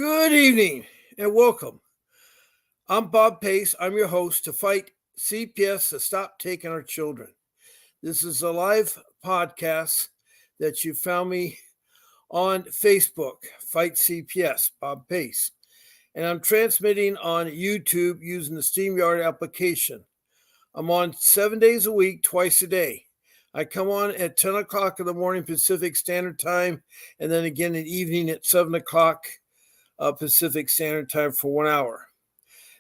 Good evening and welcome. I'm Bob Pace. I'm your host to fight CPS to stop taking our children. This is a live podcast that you found me on Facebook, Fight CPS, Bob Pace. And I'm transmitting on YouTube using the StreamYard application. I'm on 7 days a week, twice a day. I come on at 10 o'clock in the morning Pacific Standard Time, and then again in the evening at 7 o'clock Pacific Standard Time for 1 hour.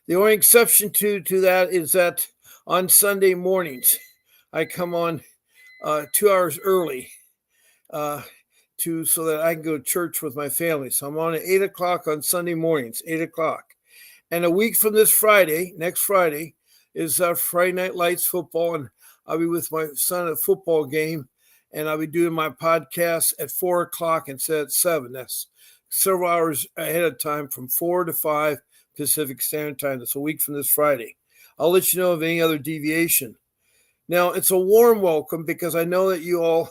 The only exception to that is that on Sunday mornings, I come on 2 hours early so that I can go to church with my family. So I'm on at 8 o'clock on Sunday mornings, 8 o'clock. And a week from this Friday, next Friday, is Friday Night Lights football, and I'll be with my son at a football game, and I'll be doing my podcast at 4 o'clock instead of 7. That's several hours ahead of time from 4 to 5 Pacific Standard Time. That's a week from this Friday. I'll let you know of any other deviation. Now, it's a warm welcome because I know that you all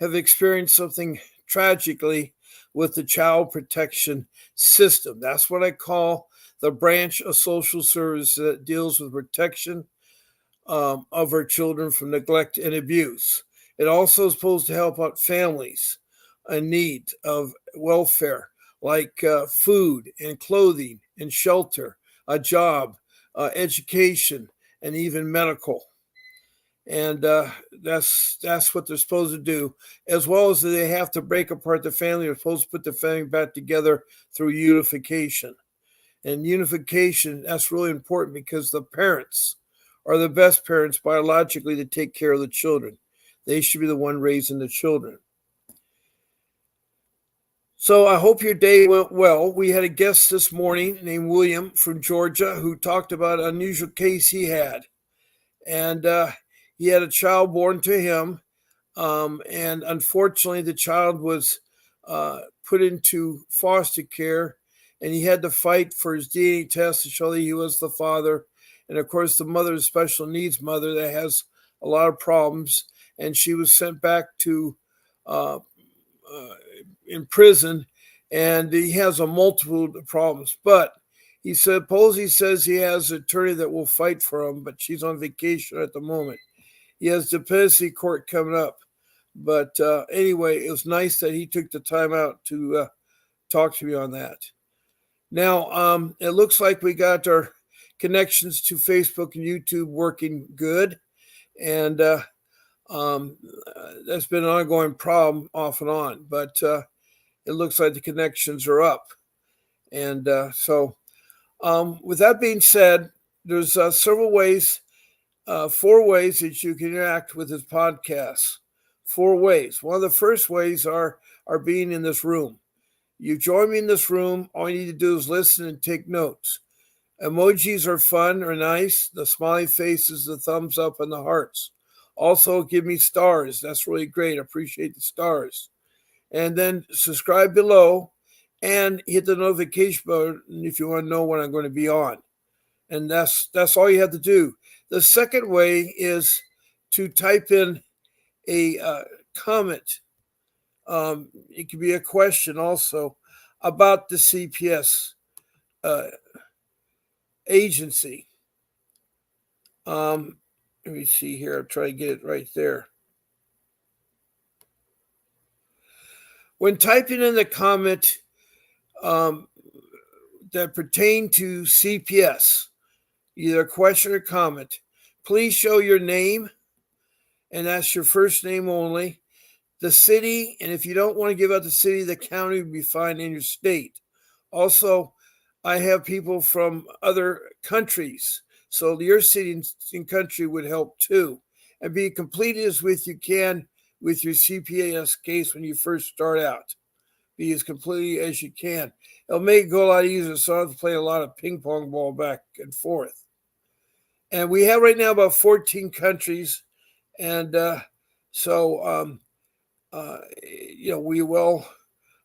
have experienced something tragically with the child protection system. That's what I call the branch of social service that deals with protection of our children from neglect and abuse. It also is supposed to help out families in need of welfare, like food and clothing and shelter, a job, education, and even medical. And that's what they're supposed to do, as well as they have to break apart the family. They're supposed to put the family back together through unification. And unification, that's really important because the parents are the best parents biologically to take care of the children. They should be the one raising the children. So I hope your day went well. We had a guest this morning named William from Georgia who talked about an unusual case he had. And he had a child born to him. And unfortunately, the child was put into foster care, and he had to fight for his DNA test to show that he was the father. And of course, the mother is a special needs mother that has a lot of problems. And she was sent back to in prison, and he has a multiple problems. But he says he has an attorney that will fight for him, but she's on vacation at the moment. He has dependency court coming up. But anyway, it was nice that he took the time out to talk to me on that. Now, it looks like we got our connections to Facebook and YouTube working good. And that's been an ongoing problem off and on. But it looks like the connections are up. And so with that being said, there's several ways, 4 ways that you can interact with this podcast. 4 ways. One of the first ways are being in this room. You join me in this room. All you need to do is listen and take notes. Emojis are fun or nice. The smiley faces, the thumbs up, and the hearts. Also, give me stars. That's really great. I appreciate the stars. And then subscribe below and hit the notification button if you want to know when I'm going to be on. And that's all you have to do. The second way is to type in a comment. It could be a question also about the CPS agency. Let me see here. I'll try to get it right there. When typing in the comment that pertain to CPS, either a question or comment, please show your name, and that's your first name only, the city, and if you don't want to give out the city, the county would be fine, in your state. Also, I have people from other countries, so your city and country would help too. And be complete as you can with your CPS case when you first start out. Be as completely as you can. It'll make it go a lot easier, so I don't have to play a lot of ping pong ball back and forth. And we have right now about 14 countries, and we will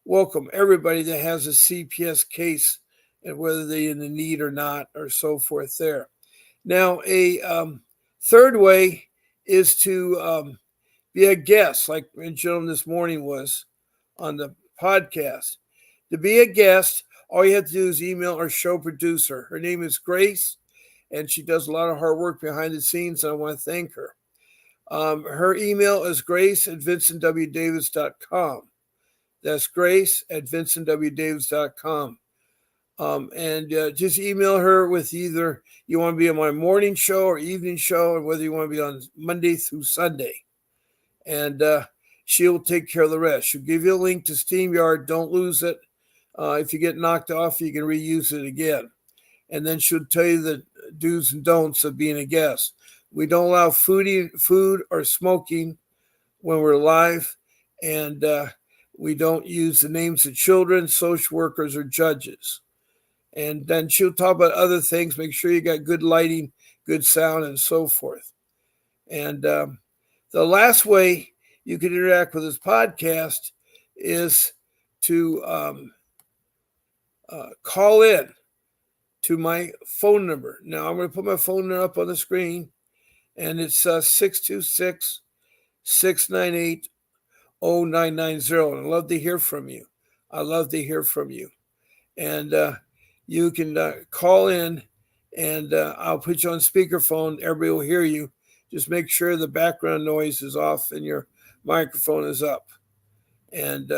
welcome everybody that has a CPS case, and whether they're in the need or not, or so forth there. Now, a third way is to be a guest, like the gentleman this morning was on the podcast. To be a guest, all you have to do is email our show producer. Her name is Grace, and she does a lot of hard work behind the scenes, and I want to thank her. Her email is grace@vincentwdavis.com. That's grace@vincentwdavis.com. And just email her with either you want to be on my morning show or evening show, and whether you want to be on Monday through Sunday. And she'll take care of the rest. She'll give you a link to StreamYard. Don't lose it. If you get knocked off, you can reuse it again. And then she'll tell you the do's and don'ts of being a guest. We don't allow food or smoking when we're live, and we don't use the names of children, social workers, or judges. And then she'll talk about other things. Make sure you got good lighting, good sound, and so forth. And the last way you can interact with this podcast is to call in to my phone number. Now, I'm going to put my phone number up on the screen, and it's 626-698-0990. And I'd love to hear from you. I love to hear from you. And you can call in, and I'll put you on speakerphone. Everybody will hear you. Just make sure the background noise is off and your microphone is up. And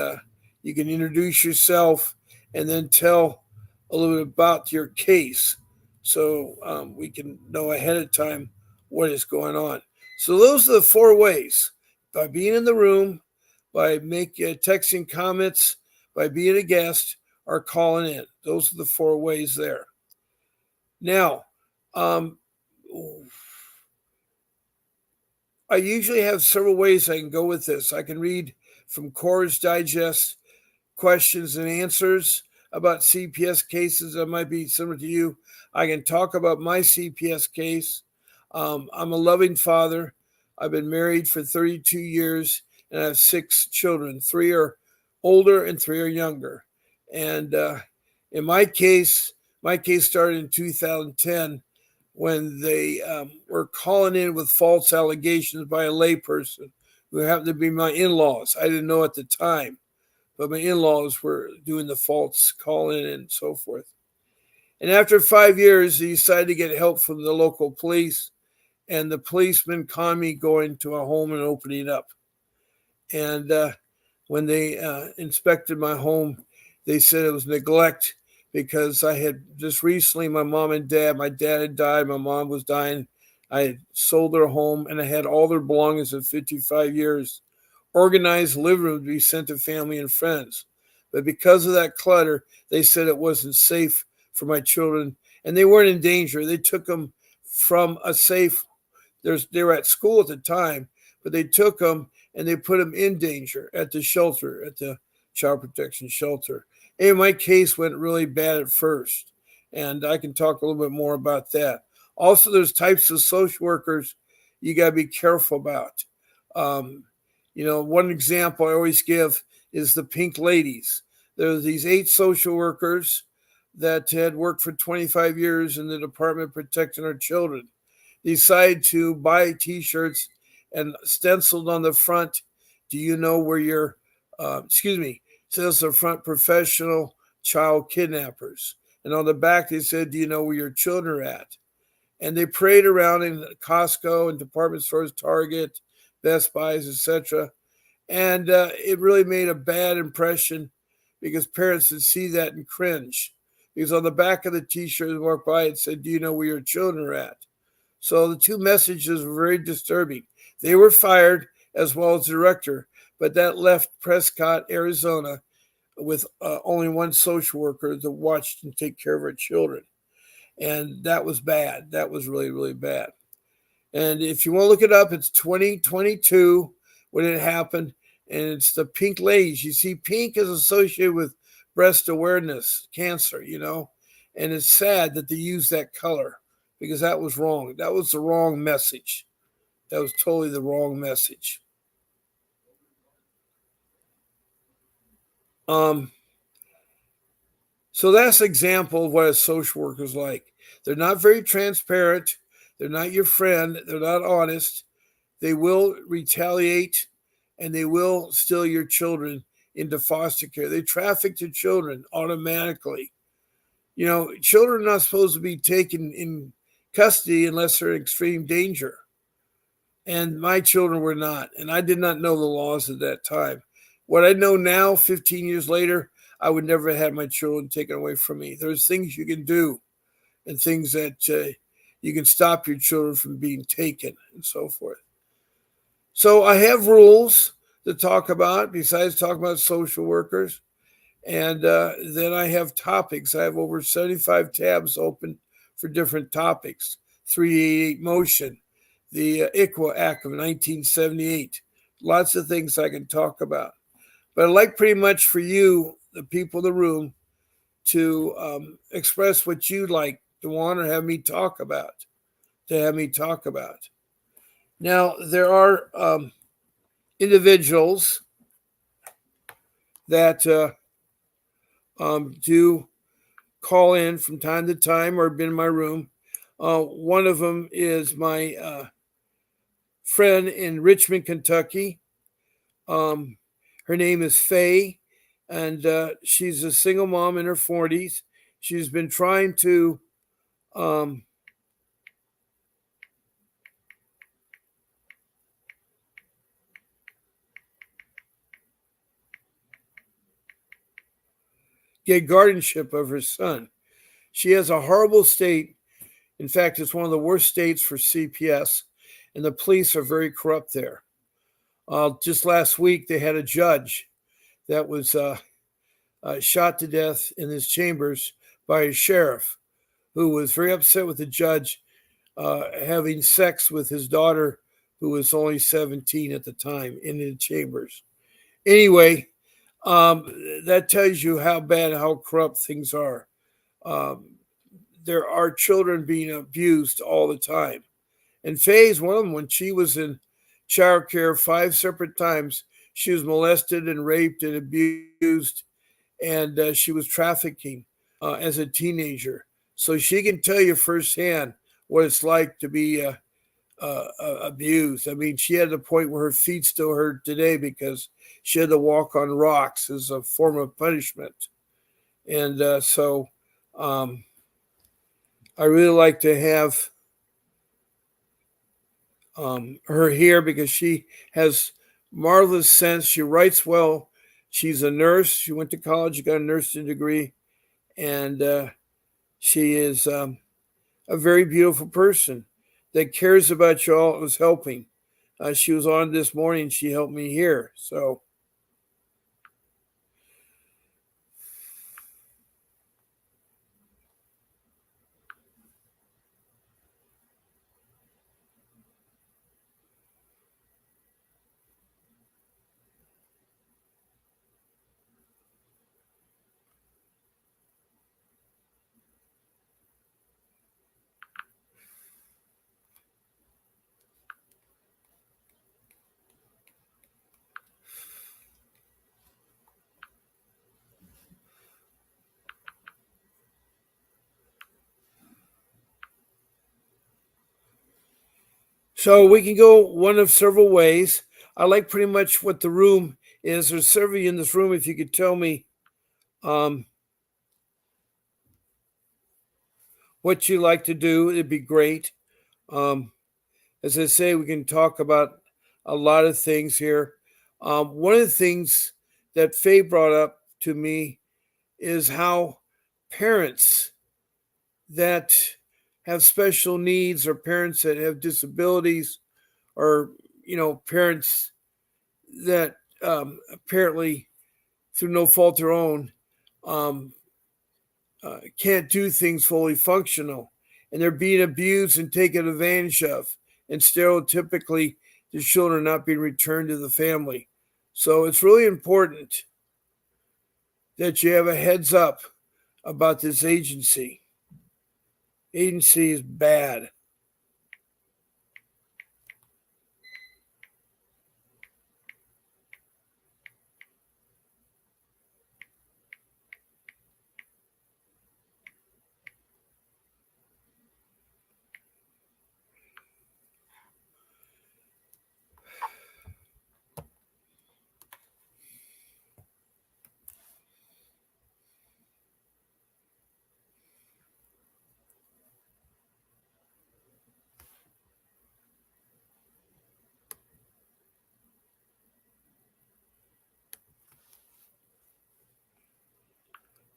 you can introduce yourself and then tell a little bit about your case, so we can know ahead of time what is going on. So those are the 4 ways: by being in the room, by texting comments, by being a guest, or calling in. Those are the 4 ways there. Now, I usually have several ways I can go with this. I can read from Core's Digest questions and answers about CPS cases that might be similar to you. I can talk about my CPS case. I'm a loving father. I've been married for 32 years, and I have 6 children. 3 are older and 3 are younger. And in my case started in 2010 when they were calling in with false allegations by a layperson who happened to be my in-laws. I didn't know at the time, but my in-laws were doing the false calling and so forth. And after 5 years, they decided to get help from the local police, and the policeman conned me going to a home and opening up. And when they inspected my home, they said it was neglect because I had just recently, my dad had died, my mom was dying. I had sold their home, and I had all their belongings of 55 years. Organized living room to be sent to family and friends. But because of that clutter, they said it wasn't safe for my children, and they weren't in danger. They took them from a safe. They were at school at the time, but they took them and they put them in danger at the shelter, at the child protection shelter. And my case went really bad at first, and I can talk a little bit more about that. Also, there's types of social workers you got to be careful about. One example I always give is the pink ladies. There are these 8 social workers that had worked for 25 years in the Department of Protecting Our Children. They decided to buy T-shirts and stenciled on the front, do you know where your, says the front, professional child kidnappers. And on the back, they said, do you know where your children are at? And they parade around in Costco and department stores, Target, Best Buys, etc. And it really made a bad impression because parents would see that and cringe. Because on the back of the T-shirt, walked by, it said, do you know where your children are at? So the 2 messages were very disturbing. They were fired as well as the director, but that left Prescott, Arizona, with only 1 social worker to watch and take care of our children. And that was bad. That was really, really bad. And if you want to look it up, it's 2022 when it happened. And it's the pink ladies. You see, pink is associated with breast awareness, cancer, And it's sad that they use that color because that was wrong. That was the wrong message. That was totally the wrong message. So that's an example of what a social worker is like. They're not very transparent. They're not your friend. They're not honest. They will retaliate, and they will steal your children into foster care. They traffic to children automatically. Children are not supposed to be taken in custody unless they're in extreme danger. And my children were not. And I did not know the laws at that time. What I know now, 15 years later, I would never have had my children taken away from me. There's things you can do and things that you can stop your children from being taken and so forth. So I have rules to talk about besides talking about social workers. And then I have topics. I have over 75 tabs open for different topics. 388 motion, the ICWA Act of 1978. Lots of things I can talk about. But I'd like pretty much for you, the people in the room, to express what you'd like to want or have me talk about. Now, there are individuals that do call in from time to time or been in my room. One of them is my friend in Richmond, Kentucky. Her name is Faye, and she's a single mom in her 40s. She's been trying to get guardianship of her son. She has a horrible state. In fact, it's one of the worst states for CPS, and the police are very corrupt there. Just last week, they had a judge that was shot to death in his chambers by a sheriff who was very upset with the judge having sex with his daughter, who was only 17 at the time, in the chambers. Anyway, that tells you how bad, how corrupt things are. There are children being abused all the time. And Faye is one of them. When she was in child care 5 separate times, she was molested and raped and abused, and she was trafficking as a teenager. So she can tell you firsthand what it's like to be abused. I mean, she had the point where her feet still hurt today because she had to walk on rocks as a form of punishment. And so I really like to have her here because she has marvelous sense. She writes well. She's a nurse. She went to college, got a nursing degree, and she is a very beautiful person that cares about you all. It was helping. She was on this morning. She helped me here. So we can go one of several ways. I like pretty much what the room is. There's several in this room. If you could tell me what you like to do, it'd be great. As I say, we can talk about a lot of things here. One of the things that Faye brought up to me is how parents that have special needs or parents that have disabilities or, parents that apparently through no fault of their own can't do things fully functional, and they're being abused and taken advantage of, and stereotypically the children are not being returned to the family. So it's really important that you have a heads up about this agency. Agency is bad.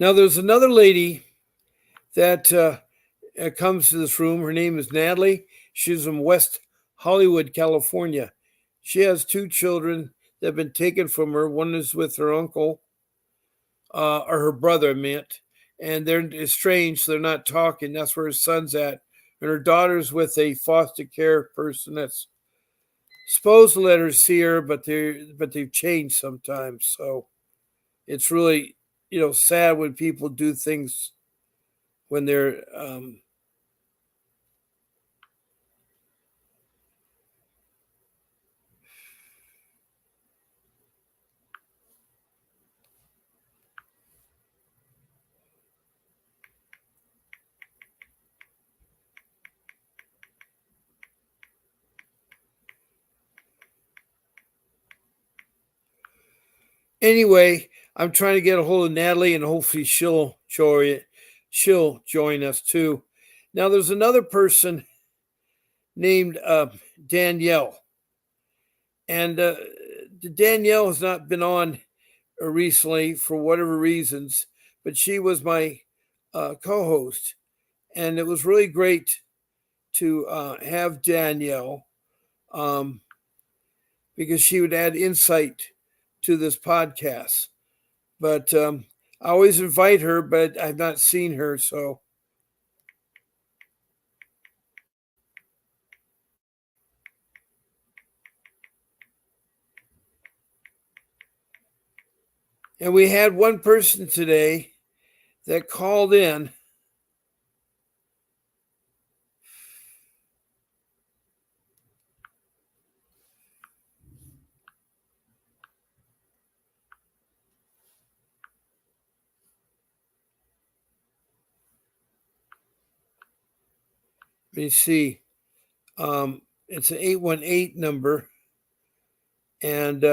Now, there's another lady that comes to this room. Her name is Natalie. She's from West Hollywood, California. She has 2 children that have been taken from her. One is with her uncle, or her brother, I meant, and they're estranged, so they're not talking. That's where her son's at. And her daughter's with a foster care person that's supposed to let her see her, but they've changed sometimes. So it's really, sad when people do things when they're anyway. I'm trying to get a hold of Natalie, and hopefully she'll join us too. Now, there's another person named Danielle, and Danielle has not been on recently for whatever reasons, but she was my co-host, and it was really great to have Danielle, because she would add insight to this podcast. But I always invite her, but I've not seen her, so. And we had one person today that called in. Let me see. It's an 818 number. And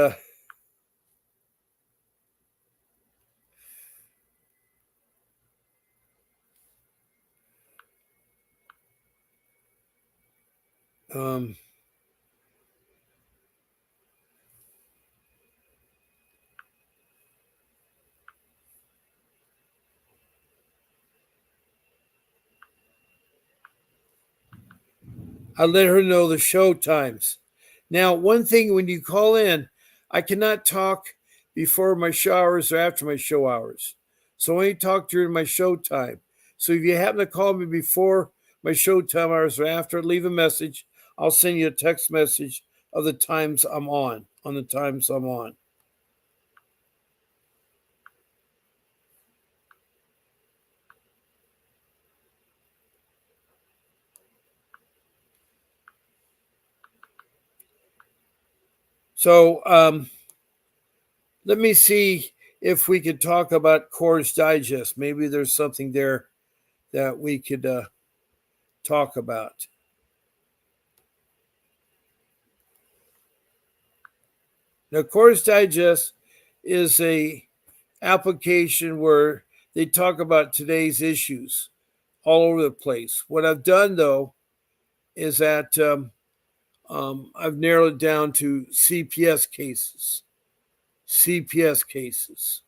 I let her know the show times. Now, one thing, when you call in, I cannot talk before my show hours or after my show hours. So I only talk during my show time. So if you happen to call me before my show time hours or after, leave a message. I'll send you a text message of the times I'm on the times I'm on. So let me see if we could talk about Course Digest. Maybe there's something there that we could talk about. Now, Course Digest is a application where they talk about today's issues all over the place. What I've done, though, is that I've narrowed it down to CPS cases. CPS cases.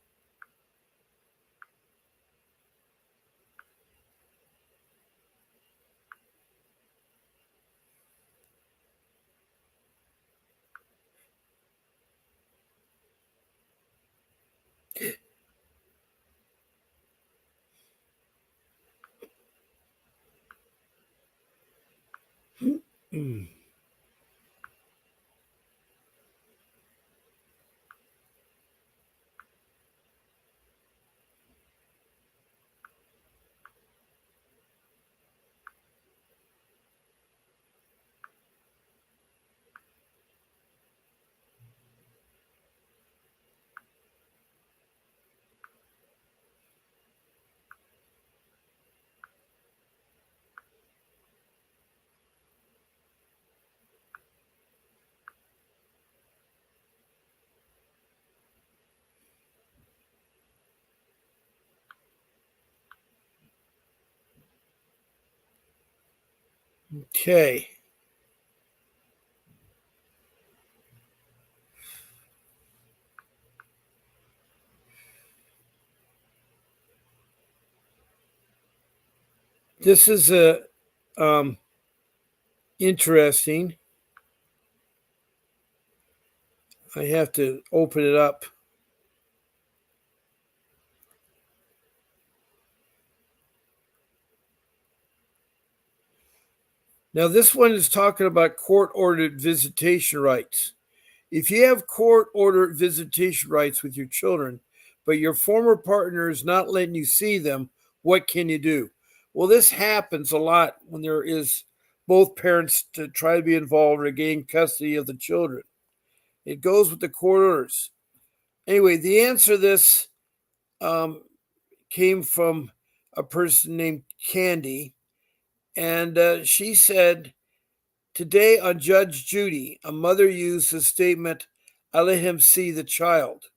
Okay. This is a interesting. I have to open it up. Now, this one is talking about court ordered visitation rights. If you have court ordered visitation rights with your children, but your former partner is not letting you see them, what can you do? Well, this happens a lot when there is both parents to try to be involved or gain custody of the children. It goes with the court orders. Anyway, the answer to this um, came from a person named Candy, and she said, "Today on Judge Judy, a mother used the statement, 'I let him see the child.'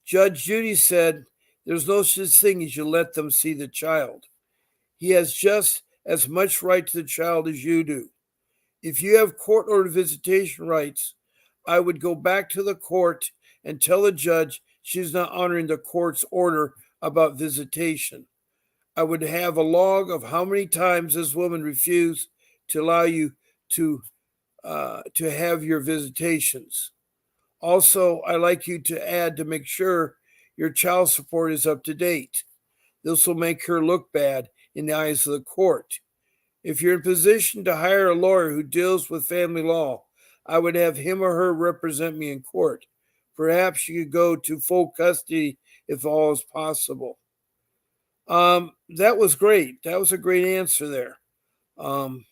Judge Judy said, 'There's no such thing as you let them see the child. He has just as much right to the child as you do. If you have court ordered visitation rights, I would go back to the court and tell the judge she's not honoring the court's order about visitation. I would have a log of how many times this woman refused to allow you to have your visitations. Also, I like you to add to make sure your child support is up to date. This will make her look bad in the eyes of the court. If you're in position to hire a lawyer who deals with family law, I would have him or her represent me in court. Perhaps you could go to full custody if all is possible.'" That was great. That was a great answer there. Um,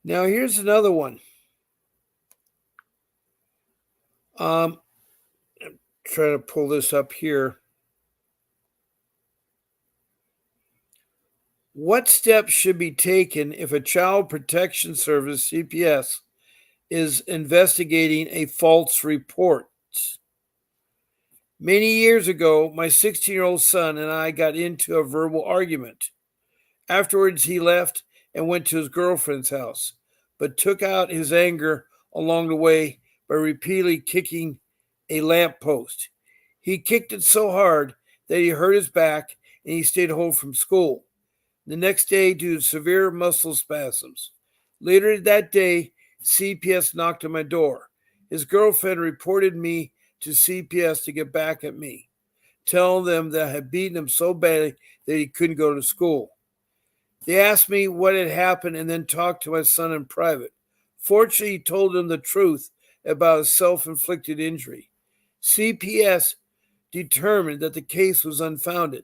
Now here's another one. I'm trying to pull this up here. What steps should be taken if a Child Protection Service (CPS) is investigating a false report? Many years ago, my 16-year-old son and I got into a verbal argument. Afterwards, he left and went to his girlfriend's house, but took out his anger along the way by repeatedly kicking a lamppost. He kicked it so hard that he hurt his back and he stayed home from school. The next day, due to severe muscle spasms. Later that day, CPS knocked on my door. His girlfriend reported me to CPS to get back at me, telling them that I had beaten him so badly that he couldn't go to school. They asked me what had happened and then talked to my son in private. Fortunately, he told them the truth about his self-inflicted injury. CPS determined that the case was unfounded,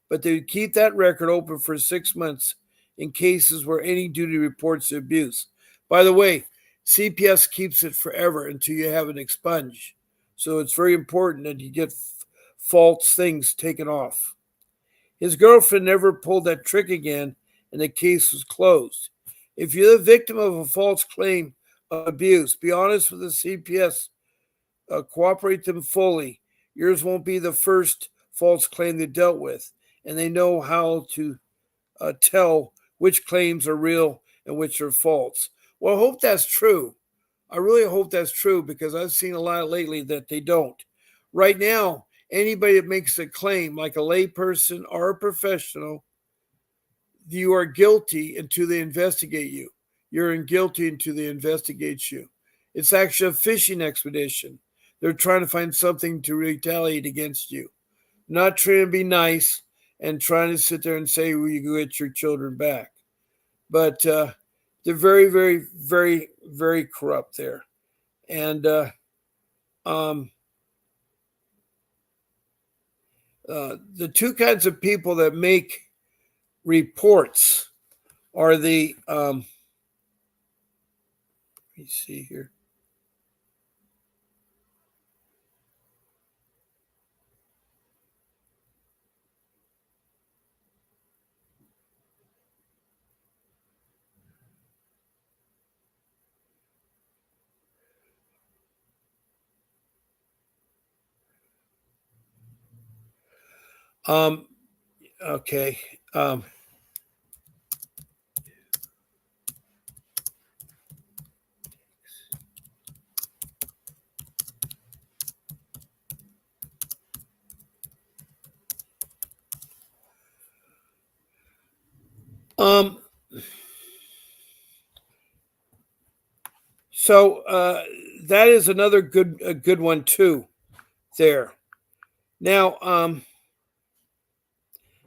but they would keep that record open for 6 months in cases where any duty reports the abuse. By the way, CPS keeps it forever until you have it expunged. So it's very important that you get false things taken off. His girlfriend never pulled that trick again, and the case was closed. If you're the victim of a false claim of abuse, be honest with the CPS, cooperate them fully. Yours won't be the first false claim they dealt with, and they know how to tell which claims are real and which are false. Well, I hope that's true. I really hope that's true because I've seen a lot lately that they don't. Right now, anybody that makes a claim, like a layperson or a professional, you are guilty until they investigate you. You're guilty until they investigate you. It's actually a fishing expedition. They're trying to find something to retaliate against you, not trying to be nice and trying to sit there and say, "Well, you go get your children back." But they're very, very, very, very corrupt there. And um, the two kinds of people that make reports are the, let me see here. Um, okay. Um, so that is another good one too. There now,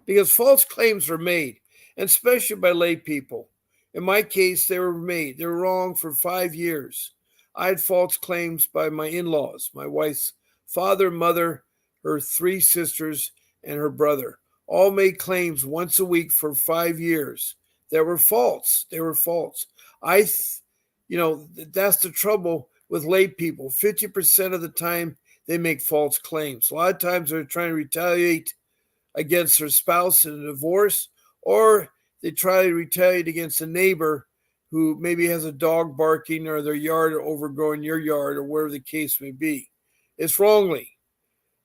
because false claims are made, and especially by lay people. In my case, they were made. They were wrong for 5 years. I had false claims by my in-laws, my wife's father, mother, her three sisters, and her brother. All made claims once a week for 5 years that were false. They were false. That's the trouble with lay people. 50% of the time, they make false claims. A lot of times they're trying to retaliate against their spouse in a divorce, or they try to retaliate against a neighbor who maybe has a dog barking or their yard or overgrowing your yard or wherever the case may be. It's wrongly.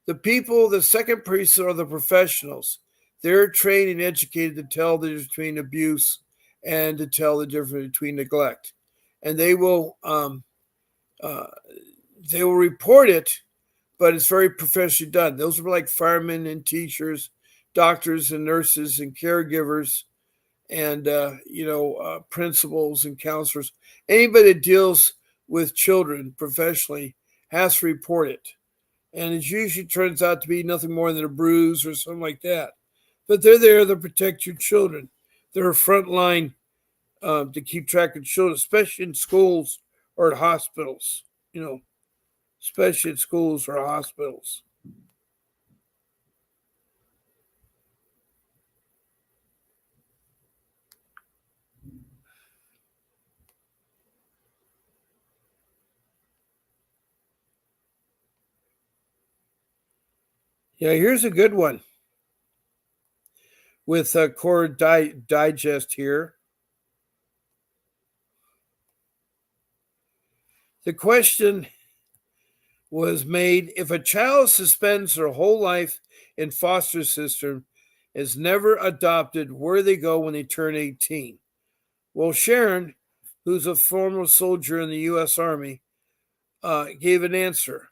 The second priests are the professionals. They're trained and educated to tell the difference between abuse and to tell the difference between neglect. And they will report it, but it's very professionally done. Those are like firemen and teachers, doctors and nurses and caregivers, and principals and counselors. Anybody that deals with children professionally has to report it, and it usually turns out to be nothing more than a bruise or something like that. But they're there to protect your children. They're a front line to keep track of children, especially in schools or at hospitals. Especially at schools or hospitals. Yeah, here's a good one with Core Digest here. The question was made: if a child suspends their whole life in foster system, is never adopted, where do they go when they turn 18? Well, Sharon, who's a former soldier in the U.S. Army, gave an answer.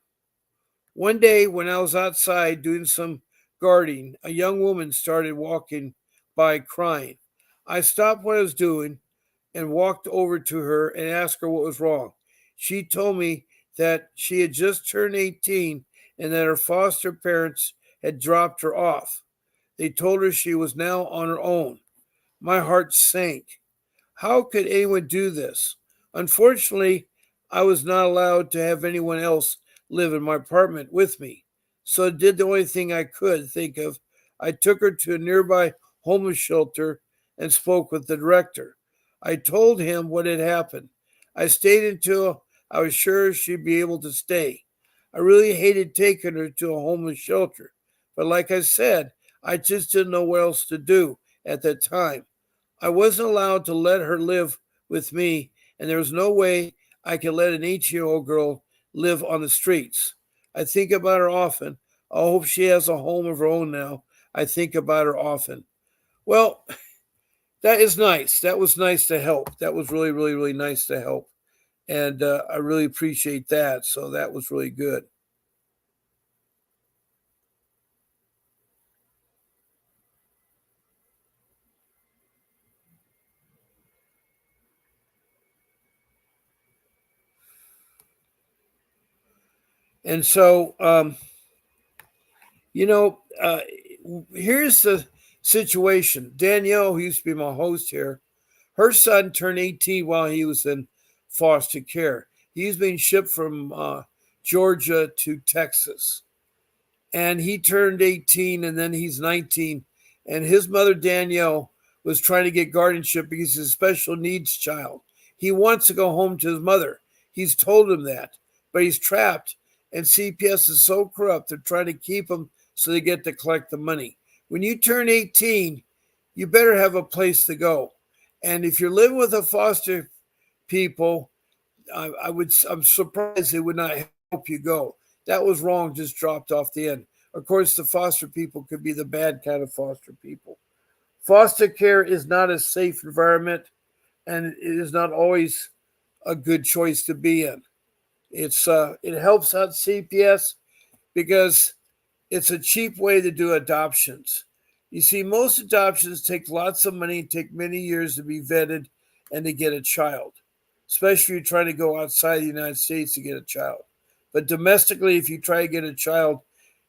One day when I was outside doing some guarding, a young woman started walking by crying. I stopped what I was doing and walked over to her and asked her what was wrong. She told me that she had just turned 18 and that her foster parents had dropped her off. They told her she was now on her own. My heart sank. How could anyone do this? Unfortunately, I was not allowed to have anyone else live in my apartment with me, so I did the only thing I could think of. I took her to a nearby homeless shelter and spoke with the director. I told him what had happened. I stayed until I was sure she'd be able to stay. I really hated taking her to a homeless shelter, but like I said, I just didn't know what else to do at that time. I wasn't allowed to let her live with me, and there was no way I could let an 18-year-old girl live on the streets. I think about her often. I hope she has a home of her own now. I think about her often. Well, that is nice. That was nice to help. That was really, really, really nice to help. And I really appreciate that. So that was really good. And so, you know, uh, here's the situation. Danielle, who used to be my host here, her son turned 18 while he was in foster care. He's being shipped from Georgia to Texas. And he turned 18 and then he's 19. And his mother, Danielle, was trying to get guardianship because he's a special needs child. He wants to go home to his mother. He's told him that, but he's trapped. And CPS is so corrupt, they're trying to keep him so they get to collect the money. When you turn 18, you better have a place to go. And if you're living with a foster people, I'm surprised they would not help you go. That was wrong, just dropped off the end. Of course, the foster people could be the bad kind of foster people. Foster care is not a safe environment, and it is not always a good choice to be in. It helps out CPS because it's a cheap way to do adoptions. You see, most adoptions take lots of money, take many years to be vetted and to get a child, especially if you're trying to go outside the United States to get a child. But domestically, if you try to get a child,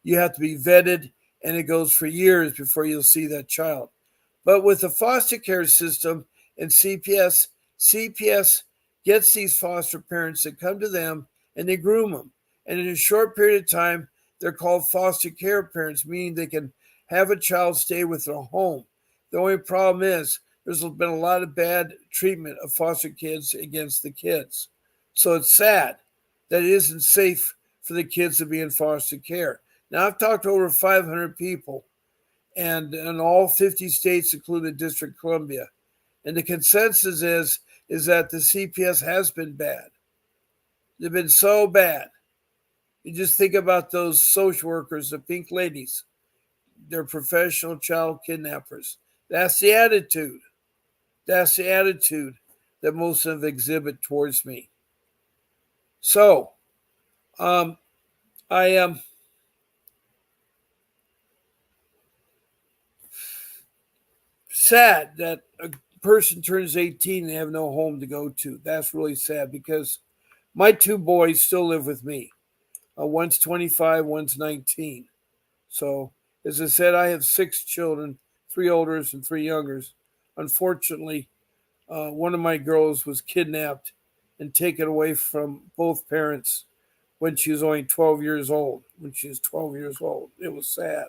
you have to be vetted, and it goes for years before you'll see that child. But with the foster care system and CPS gets these foster parents that come to them and they groom them. And in a short period of time, they're called foster care parents, meaning they can have a child stay with their home. The only problem is there's been a lot of bad treatment of foster kids against the kids. So it's sad that it isn't safe for the kids to be in foster care. Now, I've talked to over 500 people, and in all 50 states, including the District of Columbia. And the consensus is that the CPS has been bad. They've been so bad. You just think about those social workers, the pink ladies. They're professional child kidnappers. That's the attitude. That's the attitude that most of them exhibit towards me. So, I am sad that a person turns 18 and they have no home to go to. That's really sad because my two boys still live with me. One's 25, one's 19. So, as I said, I have 6 children, 3 olders and 3 youngers. Unfortunately, one of my girls was kidnapped and taken away from both parents when she was only 12 years old. It was sad.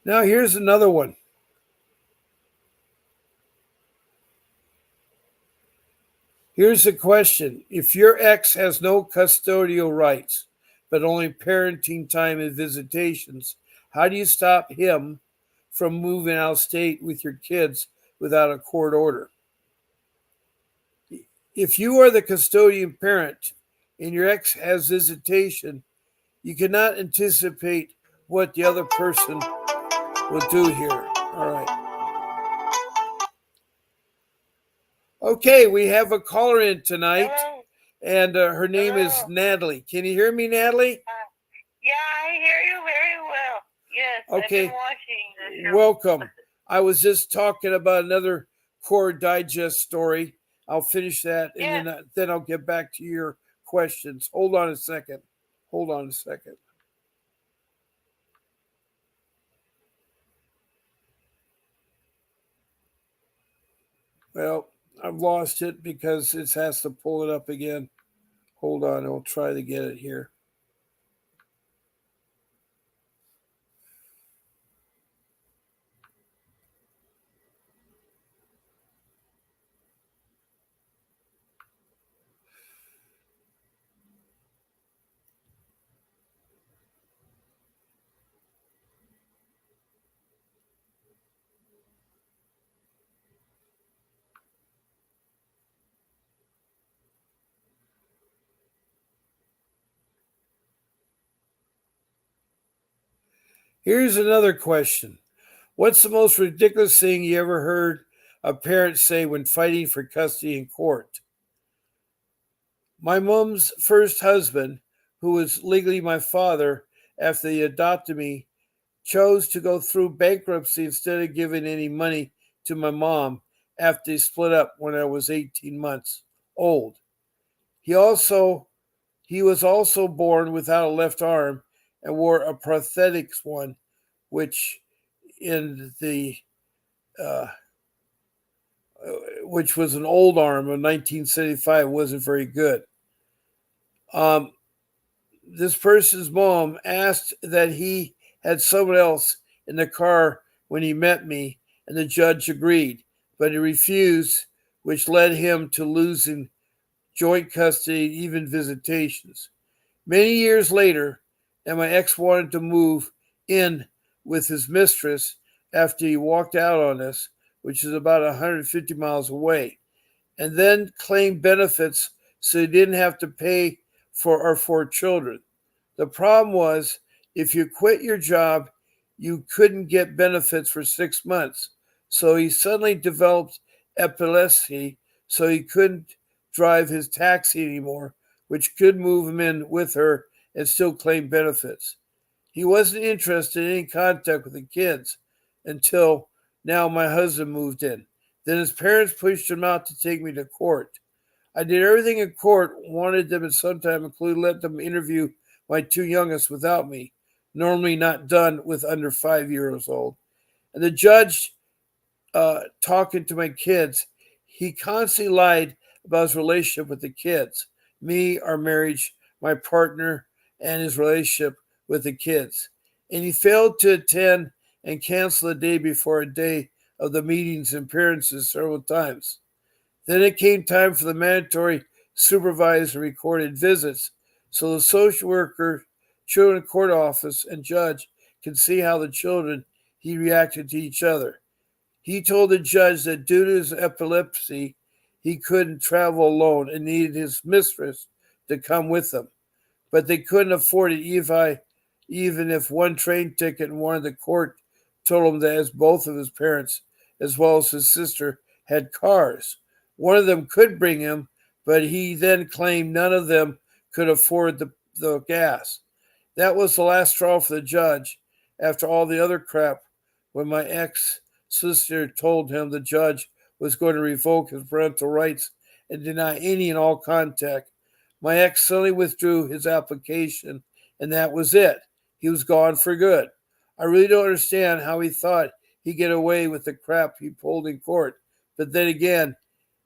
Now, here's another one. Here's the question. If your ex has no custodial rights, but only parenting time and visitations, how do you stop him from moving out of state with your kids without a court order? If you are the custodian parent and your ex has visitation, you cannot anticipate what the other person will do here. All right. Okay, we have a caller in tonight, and her name is Natalie. Can you hear me, Natalie? Yeah, I hear you very well. Yes, okay. I've been watching the show. Welcome. I was just talking about another Core Digest story. I'll finish that, and then I'll get back to your questions. Hold on a second. Well, I've lost it because it has to pull it up again. Hold on, I'll try to get it here. Here's another question. What's the most ridiculous thing you ever heard a parent say when fighting for custody in court? My mom's first husband, who was legally my father after he adopted me, chose to go through bankruptcy instead of giving any money to my mom after they split up when I was 18 months old. He was also born without a left arm and wore a prosthetics one, which which was an old arm of 1975, wasn't very good. This person's mom asked that he had someone else in the car when he met me, and the judge agreed, but he refused, which led him to losing joint custody, even visitations. Many years later, and my ex wanted to move in with his mistress after he walked out on us, which is about 150 miles away, and then claimed benefits so he didn't have to pay for our 4 children. The problem was, if you quit your job, you couldn't get benefits for 6 months. So he suddenly developed epilepsy, so he couldn't drive his taxi anymore, which could move him in with her and still claim benefits. He wasn't interested in any contact with the kids until now my husband moved in. Then his parents pushed him out to take me to court. I did everything in court, wanted them at some time, including let them interview my 2 youngest without me, normally not done with under 5 years old. And the judge, talking to my kids, he constantly lied about his relationship with the kids, me, our marriage, my partner, and his relationship with the kids. And he failed to attend and cancel the day before a day of the meetings and appearances several times. Then it came time for the mandatory supervised and recorded visits, so the social worker, children court office, and judge can see how the children he reacted to each other. He told the judge that due to his epilepsy, he couldn't travel alone and needed his mistress to come with him. But they couldn't afford it even if one train ticket and one of the court told him that as both of his parents, as well as his sister, had cars. One of them could bring him, but he then claimed none of them could afford the gas. That was the last straw for the judge after all the other crap when my ex-sister told him the judge was going to revoke his parental rights and deny any and all contact. My ex suddenly withdrew his application, and that was it. He was gone for good. I really don't understand how he thought he'd get away with the crap he pulled in court. But then again,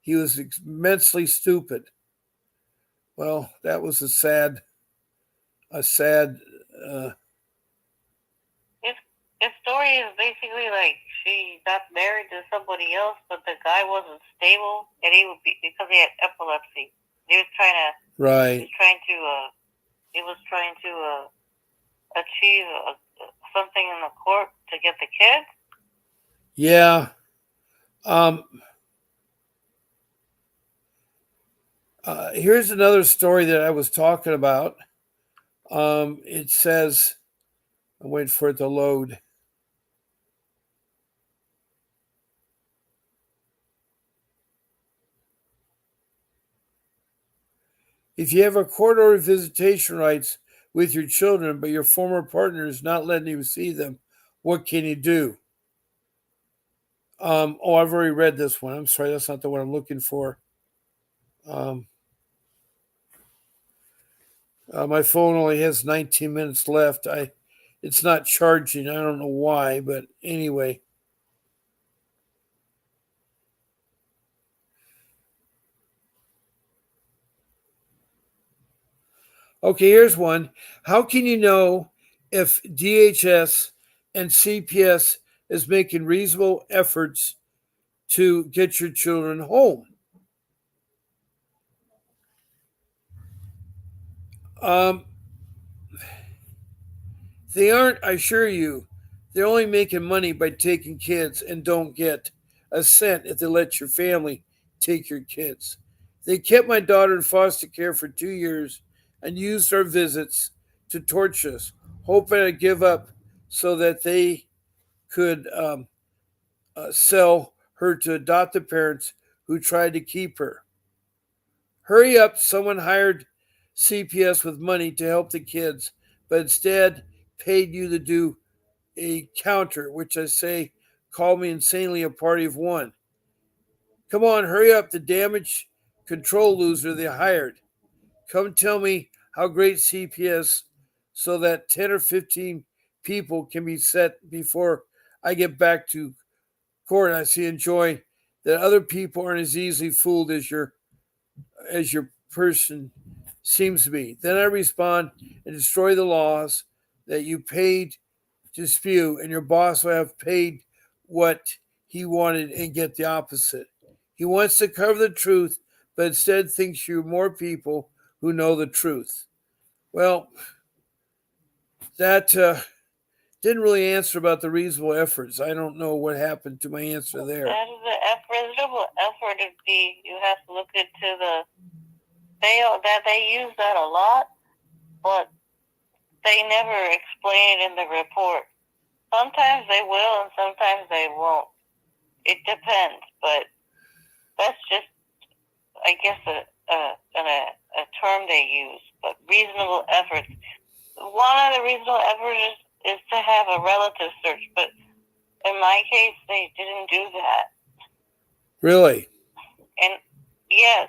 he was immensely stupid. Well, that was a sad. His story is basically like she got married to somebody else, but the guy wasn't stable, and because he had epilepsy. He was trying to. Right. He was trying to achieve something in the court to get the kid. Yeah. Here's another story that I was talking about. It says, I'm waiting for it to load. If you have a court order visitation rights with your children, but your former partner is not letting you see them, what can you do? I've already read this one. I'm sorry, that's not the one I'm looking for. My phone only has 19 minutes left. It's not charging. I don't know why, but anyway. Okay, here's one. How can you know if DHS and CPS is making reasonable efforts to get your children home? They aren't, I assure you. They're only making money by taking kids and don't get a cent if they let your family take your kids. They kept my daughter in foster care for 2 years and used our visits to torture us, hoping I'd give up so that they could sell her to adoptive parents who tried to keep her. Hurry up, someone hired CPS with money to help the kids, but instead paid you to do a counter, which I say called me insanely a party of one. Come on, hurry up, the damage control loser they hired. Come tell me how great CPS so that 10 or 15 people can be set before I get back to court. And I see enjoy that other people aren't as easily fooled as your person seems to be. Then I respond and destroy the laws that you paid to spew, and your boss will have paid what he wanted and get the opposite. He wants to cover the truth but instead thinks you're more people who know the truth. Well, that didn't really answer about the reasonable efforts. I don't know what happened to my answer there. That is the reasonable effort. You have to look into they use that a lot, but they never explain it in the report. Sometimes they will, and sometimes they won't. It depends, but that's just, I guess, a term they use. But reasonable efforts. One of the reasonable efforts is to have a relative search, but in my case, they didn't do that. Really? And yes,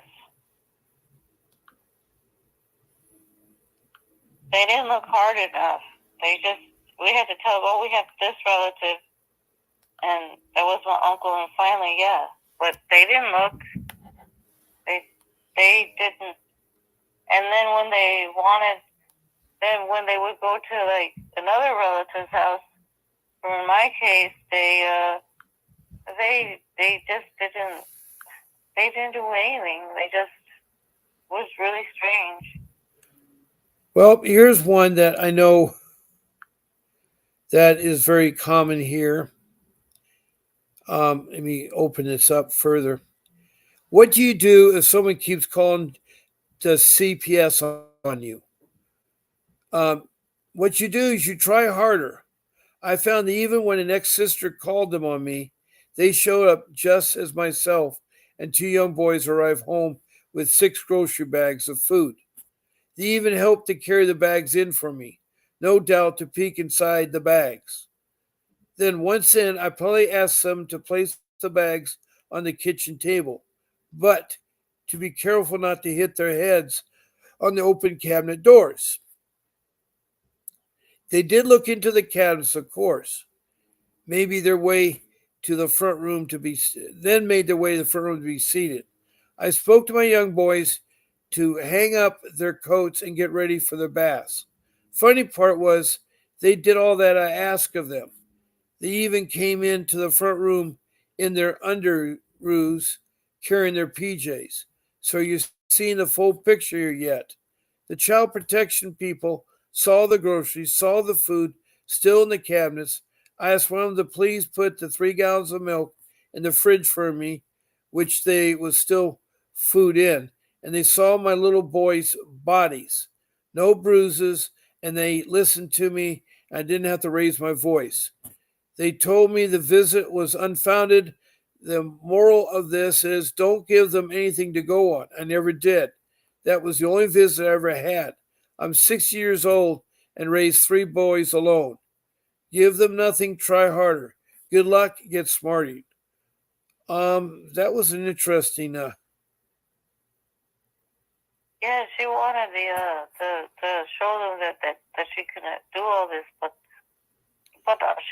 they didn't look hard enough. We had to tell them, oh, we have this relative, and that was my uncle, and finally, yeah. But they didn't look. They didn't. And then when they would go to like another relative's house, or in my case, they just didn't. They didn't do anything. They just was really strange. Well, here's one that I know that is very common here. Let me open this up further. What do you do if someone keeps calling the CPS on you? What you do is you try harder. I found that even when an ex-sister called them on me, they showed up just as myself and two young boys arrived home with 6 grocery bags of food. They even helped to carry the bags in for me, no doubt to peek inside the bags. Then once in, I politely asked them to place the bags on the kitchen table, but to be careful not to hit their heads on the open cabinet doors. They did look into the cabinets, of course. Maybe their way to the front room to be then made their way to the front room to be seated. I spoke to my young boys to hang up their coats and get ready for their baths. Funny part was they did all that I asked of them. They even came into the front room in their underoos carrying their PJs. So you're seeing the full picture here yet. The child protection people saw the groceries, saw the food still in the cabinets. I asked one of them to please put the 3 gallons of milk in the fridge for me, which they was still food in, and they saw my little boys' bodies, no bruises, and they listened to me. I didn't have to raise my voice. They told me the visit was unfounded. The moral of this is don't give them anything to go on. I never did. That was the only visit I ever had. I'm 60 years old and raised 3 boys alone. Give them nothing, try harder. Good luck, get smarting. That was an interesting. Yeah, she wanted to show them that she could do all this, but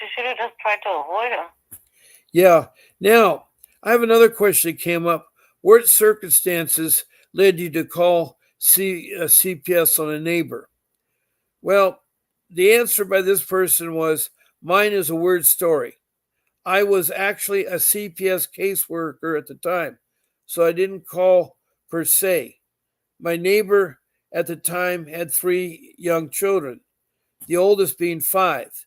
she should have just tried to avoid them. Yeah. Now, I have another question that came up. What circumstances led you to call CPS on a neighbor? Well, the answer by this person was mine is a weird story. I was actually a CPS caseworker at the time, so I didn't call per se. My neighbor at the time had 3 young children, the oldest being 5,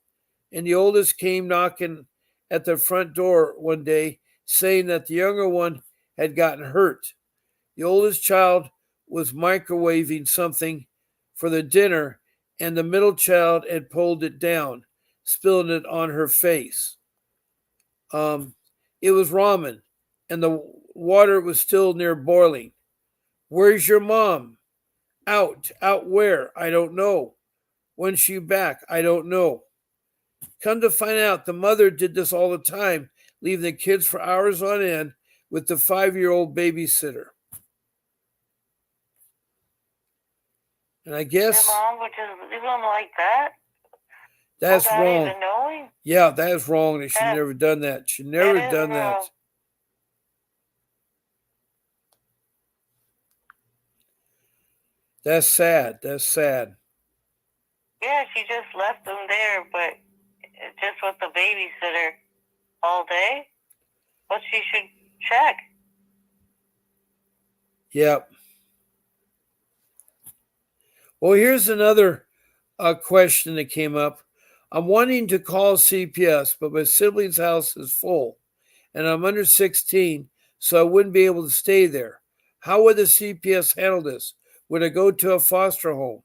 and the oldest came knocking at the front door one day saying that the younger one had gotten hurt. The oldest child was microwaving something for the dinner, and the middle child had pulled it down, spilling it on her face. It was ramen, and the water was still near boiling. Where's your mom? Out. Out where? I don't know. When's she back? I don't know. Come to find out, the mother did this all the time, leaving the kids for hours on end with the 5-year-old babysitter. And I guess your mom would just leave them like that. That's without wrong. Even knowing? Yeah, that is wrong. They should never done that. Should never done that. That's sad. That's sad. Yeah, she just left them there, but just with the babysitter all day. But she should check. Yep. Well, here's another question that came up. I'm wanting to call CPS, but my sibling's house is full, and I'm under 16, so I wouldn't be able to stay there. How would the CPS handle this? Would I go to a foster home?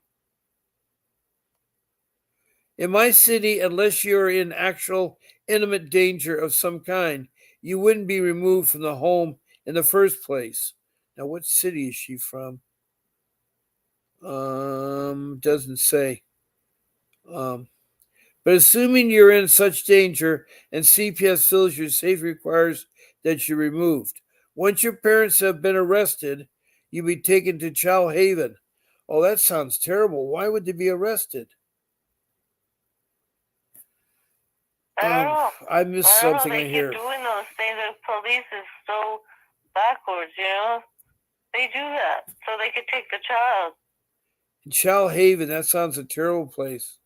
In my city, unless you're in actual intimate danger of some kind, you wouldn't be removed from the home in the first place. Now, what city is she from? Doesn't say. But assuming you're in such danger and CPS feels your safety requires that you're removed. Once your parents have been arrested, you'll be taken to Child Haven. Oh, that sounds terrible. Why would they be arrested? I don't know. I missed I don't know. something They I keep hear. doing those things. The police is so backwards, you know? They do that so they could take the child. Child Haven, that sounds a terrible place.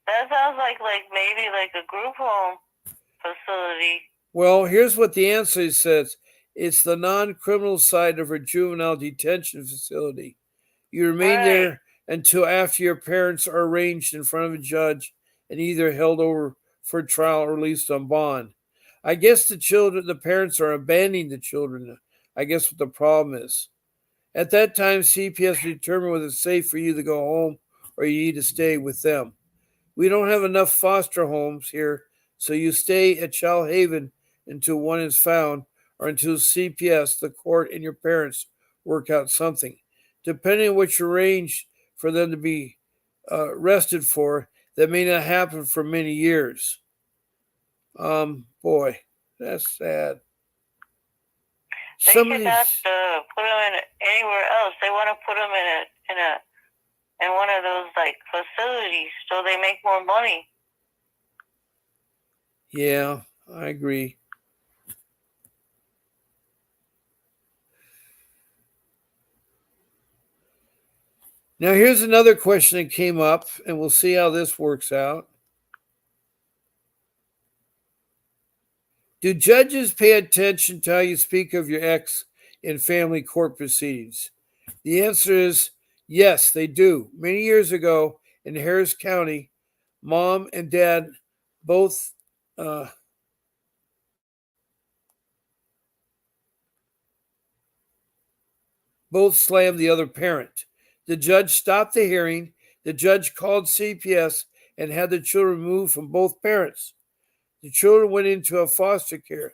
That sounds like maybe like a group home facility. Well, here's what the answer says. It's the non-criminal side of a juvenile detention facility. You remain there until after your parents are arraigned in front of a judge and either held over for trial or released on bond. I guess the parents are abandoning the children. I guess what the problem is. At that time, CPS will determine whether it's safe for you to go home or you need to stay with them. We don't have enough foster homes here, so you stay at Child Haven until one is found or until CPS, the court, and your parents work out something. Depending on what you arrange for them to be arrested for, that may not happen for many years. Boy, that's sad. They should not put them in anywhere else. They want to put them in one of those like facilities so they make more money. Yeah, I agree. Now, here's another question that came up, and we'll see how this works out. Do judges pay attention to how you speak of your ex in family court proceedings? The answer is yes, they do. Many years ago in Harris County, mom and dad both slammed the other parent. The judge stopped the hearing. The judge called CPS and had the children removed from both parents. The children went into a foster care.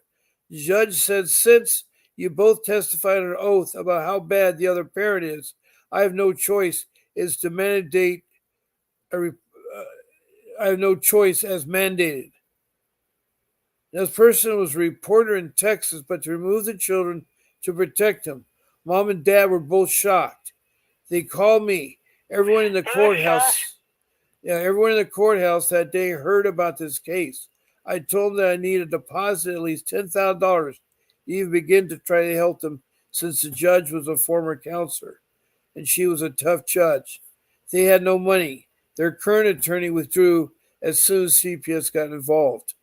The judge said, since you both testified on oath about how bad the other parent is, I have no choice as mandated. This person was a reporter in Texas, but to remove the children to protect them. Mom and dad were both shocked. They called me. Everyone in the courthouse that day heard about this case. I told them that I needed a deposit at least $10,000 to even begin to try to help them, since the judge was a former counselor and she was a tough judge. They had no money. Their current attorney withdrew as soon as CPS got involved.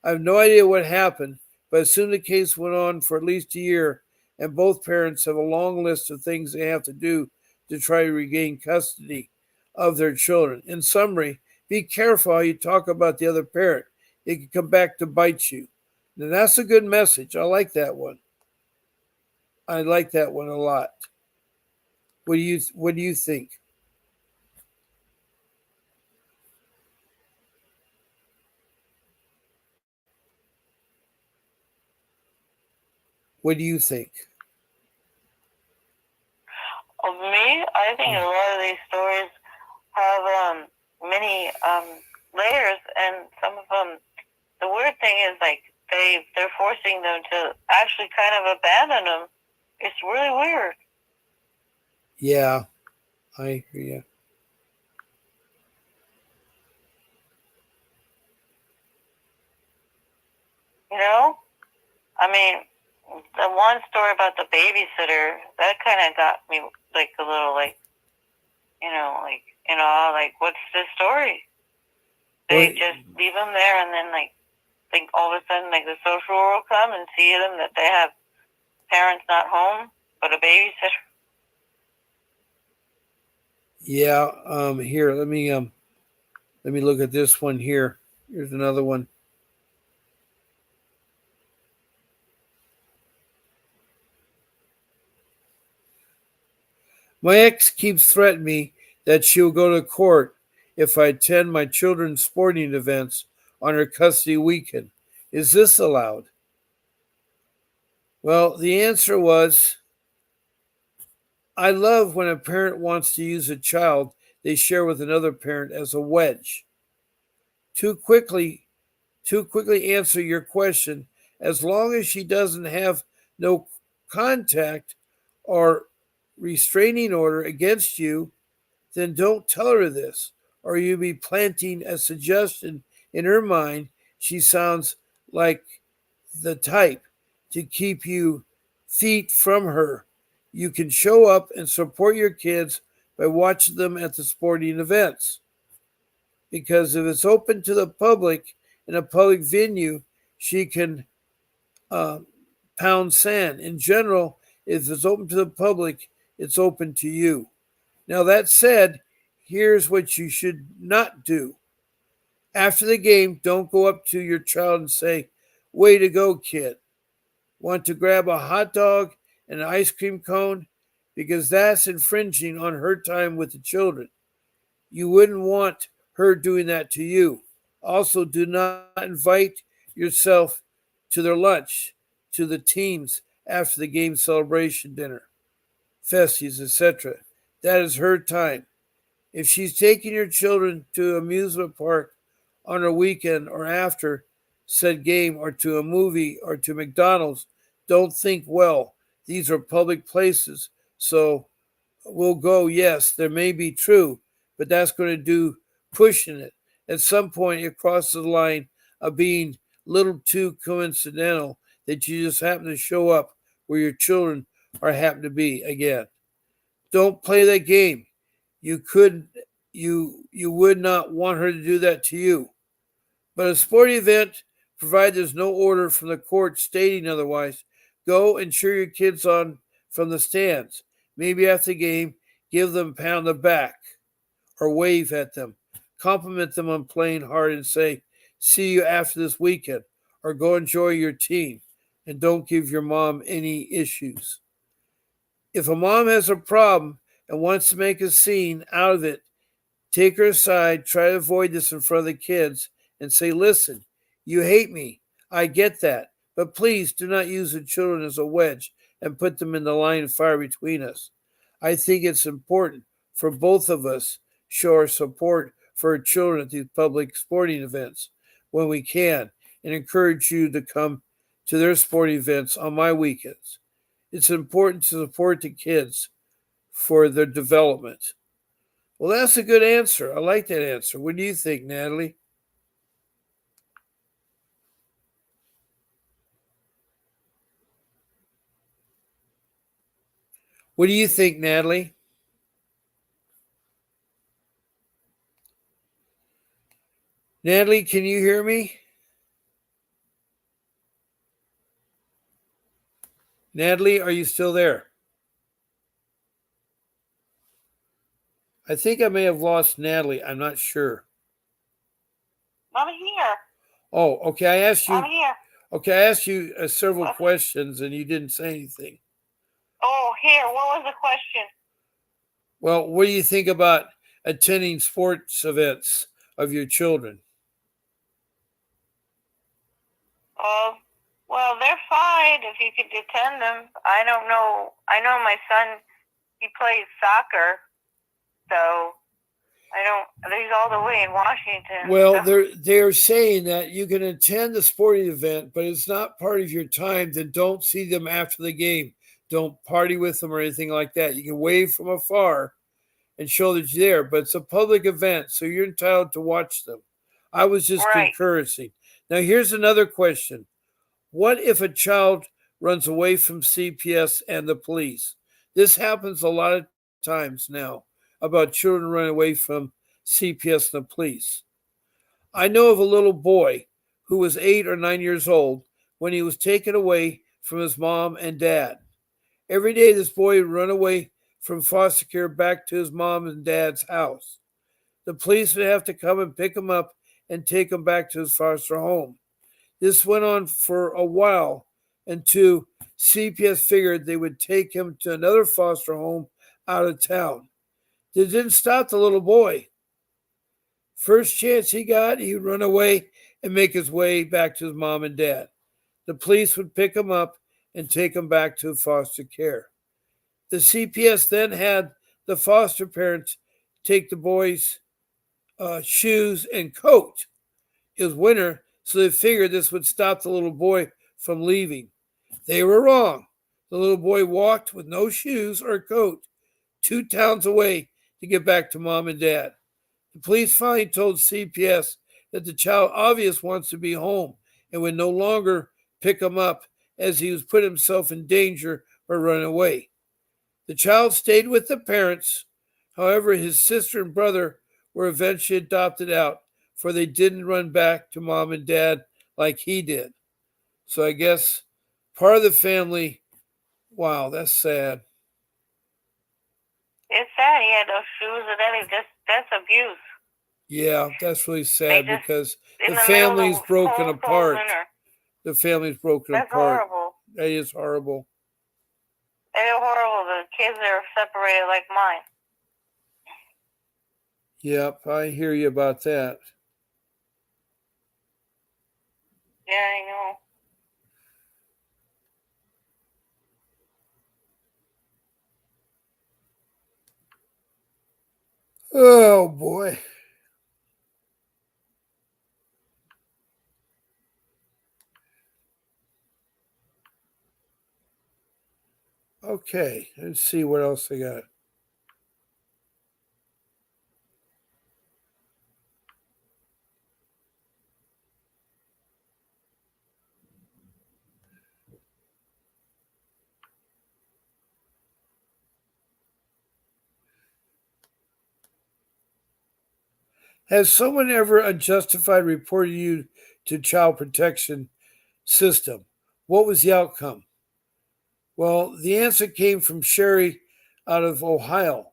I have no idea what happened, but as soon as the case went on for at least a year, and both parents have a long list of things they have to do to try to regain custody of their children. In summary, be careful how you talk about the other parent. It can come back to bite you. Now, that's a good message. I like that one. I like that one a lot. What do you think? What do you think? Of me, I think a lot of these stories have many layers, and some of them. The weird thing is like they're forcing them to actually kind of abandon them. It's really weird. Yeah, I hear you. You know, I mean, the one story about the babysitter, that kind of got me like a little like, like what's this story? They just leave them there, and then like think all of a sudden like the social world come and see them that they have parents not home, put a babysitter. Yeah. Here, let me look at this one here. Here's another one. My ex keeps threatening me that she'll go to court if I attend my children's sporting events on her custody weekend. Is this allowed? Well, the answer was, I love when a parent wants to use a child they share with another parent as a wedge. To quickly answer your question, as long as she doesn't have no contact or restraining order against you, then don't tell her this, or you'll be planting a suggestion in her mind she sounds like the type to keep you feet from her. You can show up and support your kids by watching them at the sporting events. Because if it's open to the public in a public venue, she can uh, pound sand. In general, if it's open to the public, it's open to you. Now, that said, here's what you should not do. After the game, don't go up to your child and say, "Way to go, kid. Want to grab a hot dog and an ice cream cone?" Because that's infringing on her time with the children. You wouldn't want her doing that to you. Also, do not invite yourself to their lunch, to the teams after the game celebration dinner, festies, etc. That is her time. If she's taking your children to an amusement park on her weekend or after said game or to a movie or to McDonald's, don't think, well, these are public places, so we'll go. Yes, there may be true, but that's going to do pushing it. At some point, it crosses the line of being a little too coincidental that you just happen to show up where your children are happen to be again. Don't play that game. You could you would not want her to do that to you. But a sporting event, provided there's no order from the court stating otherwise, go and cheer your kids on from the stands. Maybe after the game, give them a pound on the back or wave at them. Compliment them on playing hard and say, "See you after this weekend," or "Go enjoy your team." And don't give your mom any issues. If a mom has a problem and wants to make a scene out of it, take her aside, try to avoid this in front of the kids, and say, "Listen, you hate me. I get that. But please do not use the children as a wedge and put them in the line of fire between us. I think it's important for both of us show our support for our children at these public sporting events when we can, and encourage you to come to their sporting events on my weekends. It's important to support the kids for their development." Well, that's a good answer. I like that answer. What do you think, Natalie? What do you think, Natalie? Natalie, can you hear me? Natalie, are you still there? I think I may have lost Natalie. I'm not sure. I'm here. Oh, okay. I asked you. I'm here. Okay, I asked you several questions, and you didn't say anything. Oh, here. What was the question? Well, what do you think about attending sports events of your children? Well, they're fine if you could attend them. I don't know. I know my son, he plays soccer, so he's all the way in Washington. Well, so. they're saying that you can attend the sporting event, but it's not part of your time. Then don't see them after the game. Don't party with them or anything like that. You can wave from afar and show that you're there, but it's a public event, so you're entitled to watch them. I was just encouraging. Now, here's another question. What if a child runs away from CPS and the police? This happens a lot of times now about children running away from CPS and the police. I know of a little boy who was 8 or 9 years old when he was taken away from his mom and dad. Every day, this boy would run away from foster care back to his mom and dad's house. The police would have to come and pick him up and take him back to his foster home. This went on for a while until CPS figured they would take him to another foster home out of town. It didn't stop the little boy. First chance he got, he'd run away and make his way back to his mom and dad. The police would pick him up and take him back to foster care. The CPS then had the foster parents take the boy's shoes and coat. It was winter, so they figured this would stop the little boy from leaving. They were wrong. The little boy walked with no shoes or coat 2 towns away to get back to mom and dad. The police finally told CPS that the child obviously wants to be home and would no longer pick him up as he was putting himself in danger or running away. The child stayed with the parents. However, his sister and brother were eventually adopted out, for they didn't run back to mom and dad like he did. So I guess part of the family, wow, that's sad. It's sad he had those shoes and then that's abuse. Yeah, that's really sad because the middle of family's broken cold apart. winter. The family's broken That's apart. horrible. That is horrible. It is horrible. The kids are separated like mine. Yep, I hear you about that. Yeah, I know. Oh, boy. Okay, let's see what else I got. Has someone ever unjustified reported you to child protection system? What was the outcome? Well, the answer came from Sherry out of Ohio.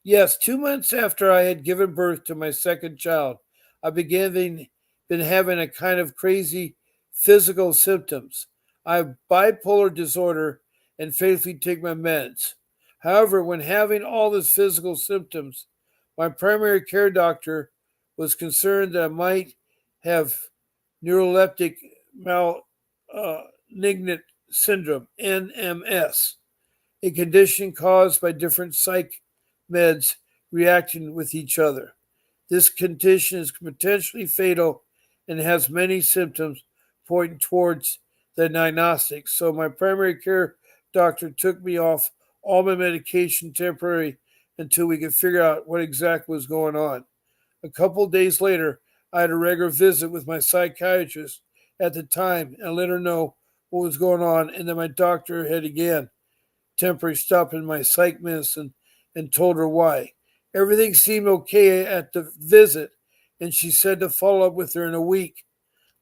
Yes, 2 months after I had given birth to my second child, I been having a kind of crazy physical symptoms. I have bipolar disorder and faithfully take my meds. However, when having all these physical symptoms, my primary care doctor was concerned that I might have neuroleptic malignant syndrome, NMS, a condition caused by different psych meds reacting with each other. This condition is potentially fatal and has many symptoms pointing towards the diagnostic. So my primary care doctor took me off all my medication temporarily until we could figure out what exactly was going on. A couple of days later, I had a regular visit with my psychiatrist at the time and let her know what was going on, and then my doctor had again temporarily stopped in my psych medicine and told her why. Everything seemed okay at the visit, and she said to follow up with her in a week.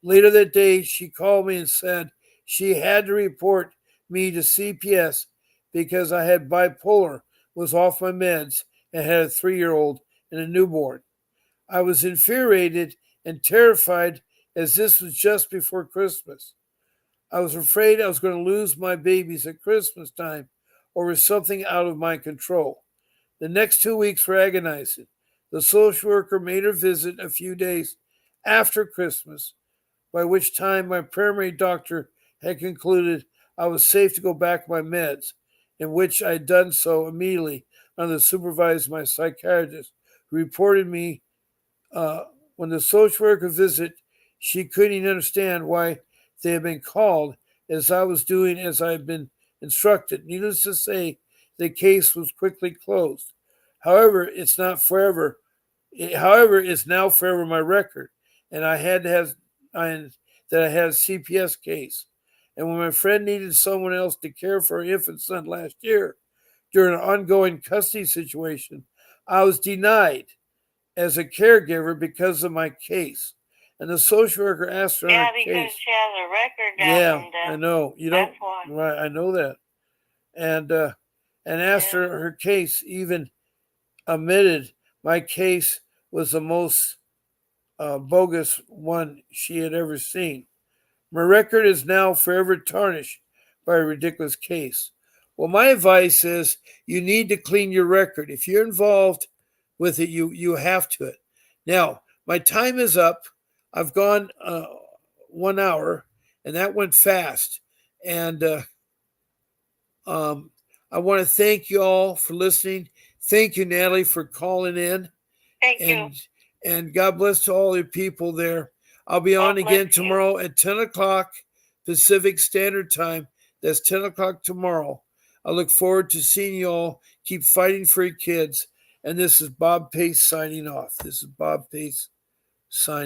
Later that day, she called me and said she had to report me to CPS because I had bipolar, was off my meds, and had a 3-year-old and a newborn. I was infuriated and terrified as this was just before Christmas. I was afraid I was going to lose my babies at Christmas time or was something out of my control. The next 2 weeks were agonizing. The social worker made her visit a few days after Christmas, by which time my primary doctor had concluded I was safe to go back my meds, in which I had done so immediately under the supervision of my psychiatrist, who reported me when the social worker visited, she couldn't even understand why they had been called, as I was doing as I had been instructed. Needless to say, the case was quickly closed. However, it's now forever my record, and I had a CPS case. And when my friend needed someone else to care for her infant son last year during an ongoing custody situation, I was denied as a caregiver because of my case. And the social worker asked her on her because case. she has a record down from them. I know. You don't. Right, I know that. and asked her case, even admitted my case was the most bogus one she had ever seen. My record is now forever tarnished by a ridiculous case. Well, my advice is you need to clean your record. If you're involved with it, you have to it. Now, my time is up. I've gone 1 hour, and that went fast. And I want to thank you all for listening. Thank you, Natalie, for calling in. Thank you. And God bless to all the people there. I'll be on again tomorrow at 10 o'clock Pacific Standard Time. That's 10 o'clock tomorrow. I look forward to seeing you all. Keep fighting for your kids. And this is Bob Pace signing off. This is Bob Pace signing